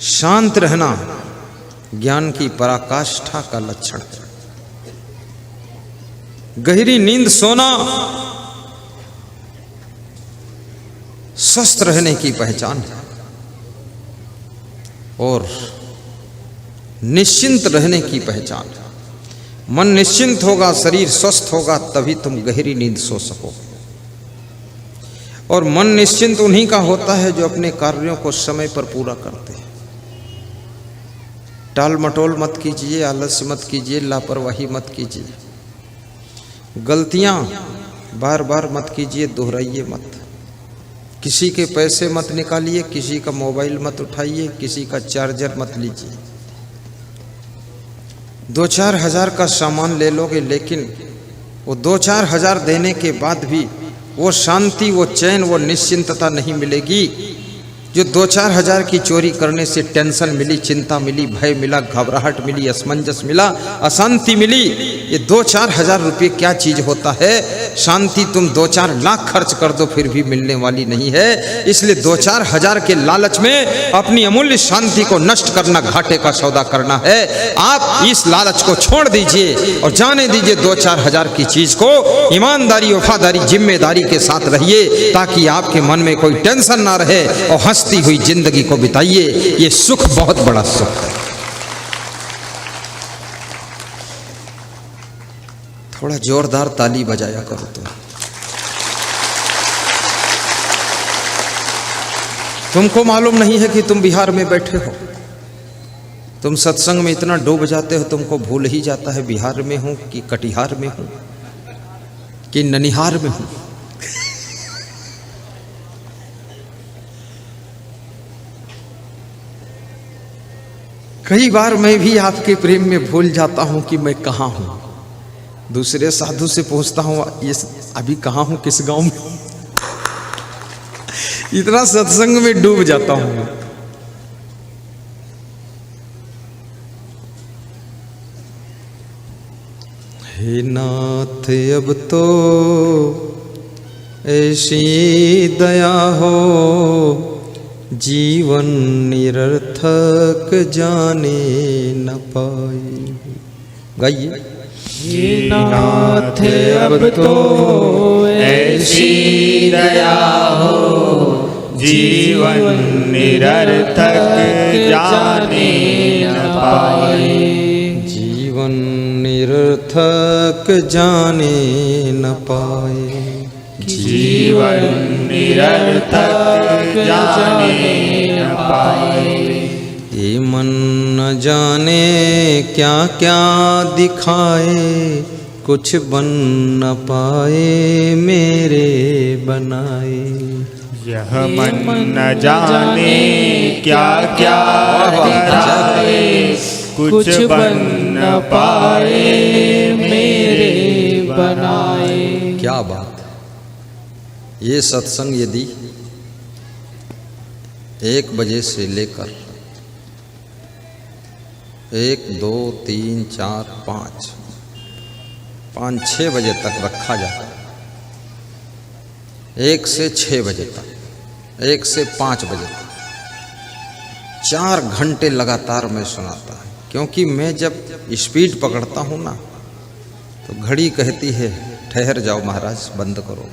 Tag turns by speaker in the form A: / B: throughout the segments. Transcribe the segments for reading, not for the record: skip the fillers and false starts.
A: शांत रहना ज्ञान की पराकाष्ठा का लक्षण है। गहरी नींद सोना स्वस्थ रहने की पहचान है और निश्चिंत रहने की पहचान है। मन निश्चिंत होगा, शरीर स्वस्थ होगा, तभी तुम गहरी नींद सो सको। और मन निश्चिंत उन्हीं का होता है जो अपने कार्यों को समय पर पूरा करते हैं। टाल मटोल मत कीजिए, आलस्य मत कीजिए, लापरवाही मत कीजिए, गलतियां बार बार मत कीजिए, दोहराइए मत। किसी के पैसे मत निकालिए, किसी का मोबाइल मत उठाइए, किसी का चार्जर मत लीजिए। 2-4 हजार का सामान ले लोगे, लेकिन वो 2-4 हजार देने के बाद भी वो शांति, वो चैन, वो निश्चिंतता नहीं मिलेगी जो 2-4 हजार की चोरी करने से टेंशन मिली, चिंता मिली, भय मिला, घबराहट मिली, असमंजस मिला, अशांति मिली। ये 2-4 हजार रुपये क्या चीज होता है? शांति तुम 2-4 लाख खर्च कर दो फिर भी मिलने वाली नहीं है। इसलिए 2-4 हजार के लालच में अपनी अमूल्य शांति को नष्ट करना घाटे का सौदा करना है। आप इस लालच को छोड़ दीजिए और जाने दीजिए 2-4 हजार की चीज को। ईमानदारी, वफादारी, जिम्मेदारी के साथ रहिए ताकि आपके मन में कोई टेंशन ना रहे और हंसती हुई जिंदगी को बिताइए। ये सुख बहुत बड़ा सुख है। थोड़ा जोरदार ताली बजाया करो तुमको मालूम नहीं है कि तुम बिहार में बैठे हो। तुम सत्संग में इतना डूब जाते हो, तुमको भूल ही जाता है बिहार में हूं कि कटिहार में हूं कि ननिहार में हूं। कई बार मैं भी आपके प्रेम में भूल जाता हूं कि मैं कहां हूं। दूसरे साधु से पूछता हूं, ये अभी कहां हूं, किस गांव में हूं। इतना सत्संग में डूब जाता हूं। हे नाथ अब तो ऐसी दया हो, जीवन निरर्थक जाने न पाए। गाइए।
B: हे नाथ अब तो ऐसी दया हो, जीवन निरर्थक जाने न पाए।
A: जीवन निरर्थक जाने न पाए।
B: जीवन निरर्थक जाने न पाए।
A: ये मन न जाने क्या क्या दिखाए, कुछ बन न पाए मेरे बनाए।
B: यह मन न जाने क्या क्या दिखाए, कुछ बन न पाए मेरे बनाए।
A: क्या बात! ये सत्संग यदि 1 बजे से लेकर 1, 2, 3, 4, 5-6 बजे तक रखा जाता है, 1 से 6 बजे तक, 1 से 5 बजे तक, 4 घंटे लगातार मैं सुनाता है। क्योंकि मैं जब स्पीड पकड़ता हूँ ना, तो घड़ी कहती है ठहर जाओ महाराज, बंद करो।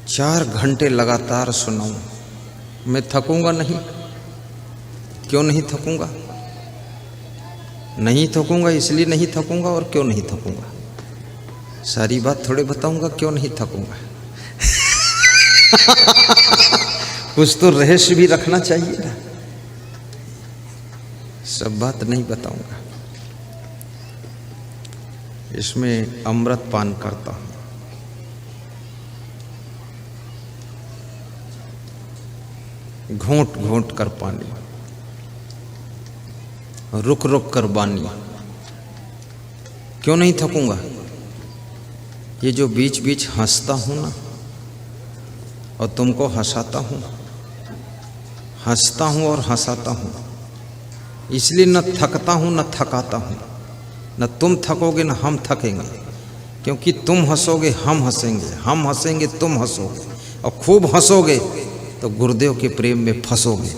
A: 4 घंटे लगातार सुनाऊं, मैं थकूंगा नहीं। क्यों नहीं थकूंगा? नहीं थकूंगा इसलिए नहीं थकूंगा, और क्यों नहीं थकूंगा सारी बात थोड़े बताऊंगा क्यों नहीं थकूंगा। कुछ तो रहस्य भी रखना चाहिए ना, सब बात नहीं बताऊंगा। इसमें अमृत पान करता हूं। घोंट घोंट कर पानी, रुक रुक कर बानी। क्यों नहीं थकूंगा? ये जो बीच बीच हंसता हूं ना, और तुमको हंसाता हूं, हंसता हूं और हंसाता हूं, इसलिए न थकता हूं न थकाता हूं। न तुम थकोगे न हम थकेंगे, क्योंकि तुम हंसोगे हम हंसेंगे, हम हंसेंगे तुम हंसोगे, और खूब हंसोगे तो गुरुदेव के प्रेम में फंसोगे।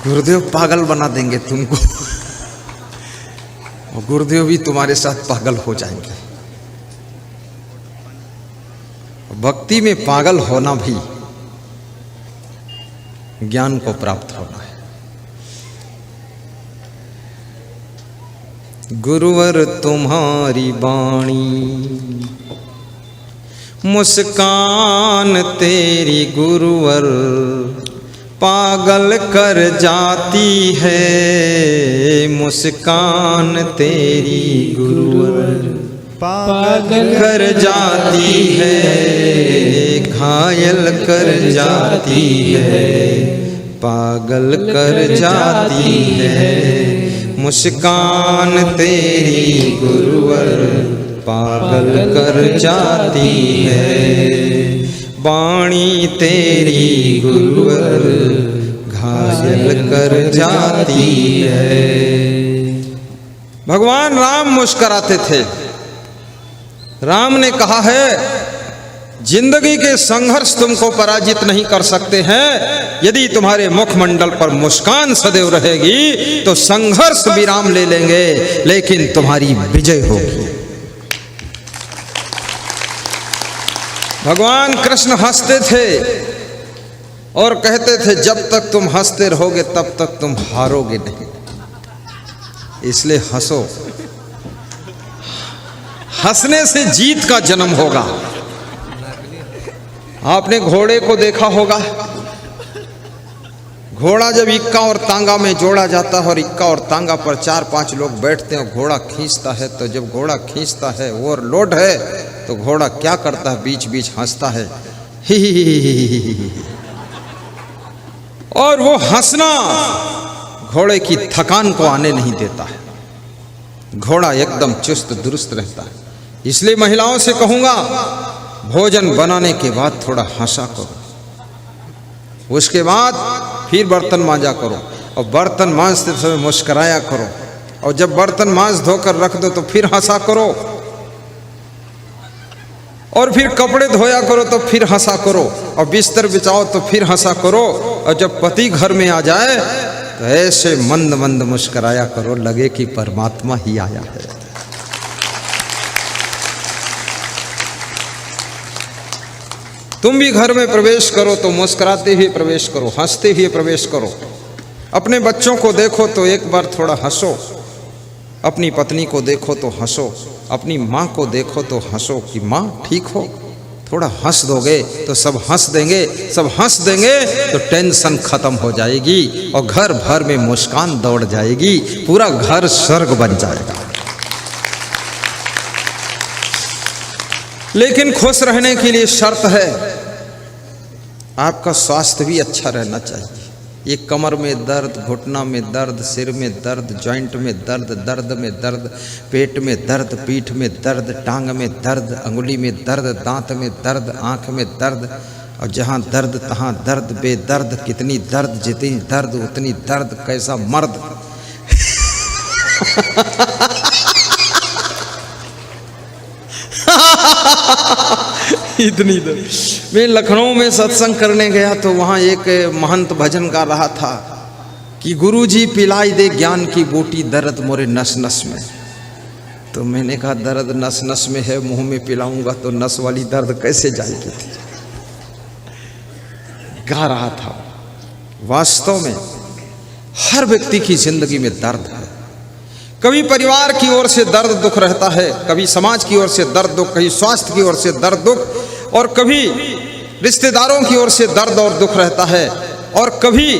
A: गुरुदेव पागल बना देंगे तुमको और गुरुदेव भी तुम्हारे साथ पागल हो जाएंगे। भक्ति में पागल होना भी ज्ञान को प्राप्त होना है। गुरुवर तुम्हारी वाणी मुस्कान तेरी गुरुवर पागल कर जाती है, मुस्कान तेरी गुरुवर पागल कर जाती है, घायल कर जाती है, पागल कर जाती है, मुस्कान तेरी गुरुवर पागल कर जाती है, वाणी तेरी गुरुवर घायल कर जाती है। भगवान राम मुस्कुराते थे। राम ने कहा है जिंदगी के संघर्ष तुमको पराजित नहीं कर सकते हैं। यदि तुम्हारे मुखमंडल पर मुस्कान सदैव रहेगी तो संघर्ष विराम ले लेंगे, लेकिन तुम्हारी विजय होगी। भगवान कृष्ण हंसते थे और कहते थे जब तक तुम हंसते रहोगे तब तक तुम हारोगे नहीं, इसलिए हंसो। हंसने से जीत का जन्म होगा। आपने घोड़े को देखा होगा, घोड़ा जब इक्का और तांगा में जोड़ा जाता है और इक्का और तांगा पर 4-5 लोग बैठते हैं, घोड़ा खींचता है, तो जब घोड़ा खींचता है ओवरलोड है तो घोड़ा क्या करता है, बीच बीच हंसता है, ही ही ही ही ही ही। और वो हंसना घोड़े की थकान को आने नहीं देता है, घोड़ा एकदम चुस्त दुरुस्त रहता है। इसलिए महिलाओं से कहूंगा भोजन बनाने के बाद थोड़ा हंसा करो, उसके बाद फिर बर्तन मांजा करो, और बर्तन मांजते समय मुस्कुराया करो, और जब बर्तन मांज धोकर रख दो तो फिर हंसा करो, और फिर कपड़े धोया करो तो फिर हंसा करो, और बिस्तर बिछाओ तो फिर हंसा करो, और जब पति घर में आ जाए तो ऐसे मंद मंद मुस्कुराया करो, लगे कि परमात्मा ही आया है। तुम भी घर में प्रवेश करो तो मुस्कुराते हुए प्रवेश करो, हंसते हुए प्रवेश करो। अपने बच्चों को देखो तो एक बार थोड़ा हंसो, अपनी पत्नी को देखो तो हंसो, अपनी माँ को देखो तो हंसो कि माँ ठीक हो। थोड़ा हंस दोगे तो सब हंस देंगे, सब हंस देंगे तो टेंशन खत्म हो जाएगी और घर भर में मुस्कान दौड़ जाएगी, पूरा घर स्वर्ग बन जाएगा। लेकिन खुश रहने के लिए शर्त है, आपका स्वास्थ्य भी अच्छा रहना चाहिए। ये कमर में दर्द, घुटना में दर्द, सिर में दर्द, जॉइंट में दर्द, दर्द में दर्द, पेट में दर्द, पीठ में दर्द, टांग में दर्द, अंगुली में दर्द, दांत में दर्द, आंख में दर्द, और जहाँ दर्द तहाँ दर्द, बेदर्द कितनी दर्द, जितनी दर्द उतनी दर्द, कैसा मर्द। इतनी दर्द। मैं लखनऊ में सत्संग करने गया तो वहाँ एक महंत भजन गा रहा था कि गुरुजी पिलाई दे ज्ञान की बूटी, दर्द मोरे नस नस में। तो मैंने कहा दर्द नस नस में है, मुंह में पिलाऊंगा तो नस वाली दर्द कैसे जाएगी थी। गा रहा था। वास्तव में हर व्यक्ति की जिंदगी में दर्द है। कभी परिवार की ओर से दर्द दुख रहता है, कभी समाज की ओर से दर्द दुख, कभी स्वास्थ्य की ओर से दर्द दुख, और कभी रिश्तेदारों की ओर से दर्द और दुख रहता है, और कभी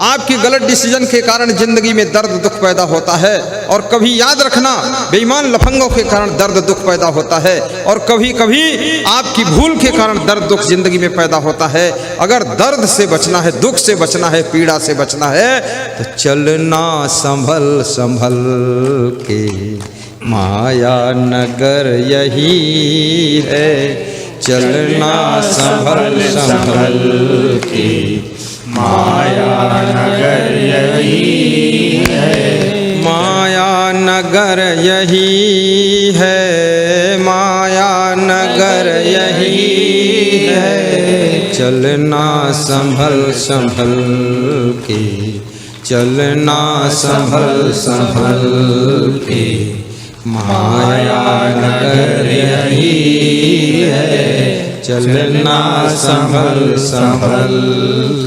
A: आपकी गलत डिसीजन के कारण जिंदगी में दर्द दुख पैदा होता है, और कभी याद रखना बेईमान लफंगों के कारण दर्द दुख पैदा होता है, और कभी कभी आपकी भूल के कारण दर्द दुख जिंदगी में पैदा होता है। अगर दर्द से बचना है, दुख से बचना है, पीड़ा से बचना है तो चलना संभल संभल के, माया नगर यही है। चलना संभल संभल के,
B: माया नगर यही है।
A: माया नगर यही है, माया नगर
B: है।
A: चलना संभल संभल के, चलना संभल संभल के, माया नगर यही है। चलना संभल संभल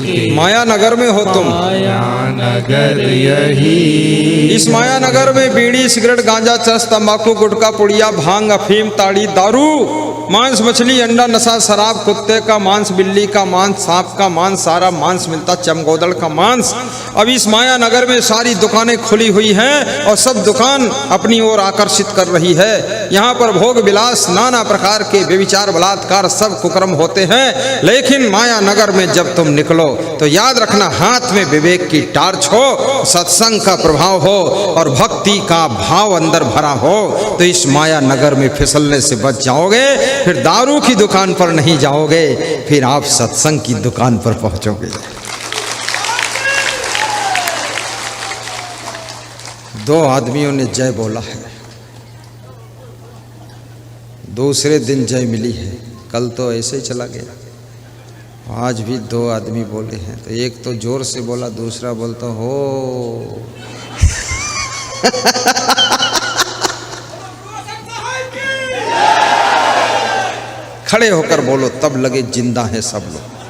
A: के। माया नगर में हो तुम,
B: माया नगर यही।
A: इस माया नगर में बीड़ी, सिगरेट, गांजा, चरस, तंबाकू, गुटखा, पुड़िया, भांग, अफीम, ताड़ी, दारू, मांस, मछली, अंडा, नशा, शराब, कुत्ते का मांस, बिल्ली का मांस, सांप का मांस, सारा मांस मिलता, चमगोदड़ का मांस। अब इस माया नगर में सारी दुकानें खुली हुई हैं और सब दुकान अपनी ओर आकर्षित कर रही है। यहाँ पर भोग विलास, नाना प्रकार के व्यभिचार, बलात्कार, सब कुकर्म होते हैं। लेकिन माया नगर में जब तुम निकलो तो याद रखना, हाथ में विवेक की टार्च हो, सत्संग का प्रभाव हो और भक्ति का भाव अंदर भरा हो तो इस माया नगर में फिसलने से बच जाओगे। फिर दारू की दुकान पर नहीं जाओगे, फिर आप सत्संग की दुकान पर पहुंचोगे। दो आदमियों ने जय बोला है, दूसरे दिन जय मिली है। कल तो ऐसे ही चला गया, आज भी दो आदमी बोले हैं। तो एक तो जोर से बोला, दूसरा बोलता हो। खड़े होकर बोलो, तब लगे जिंदा है सब लोग।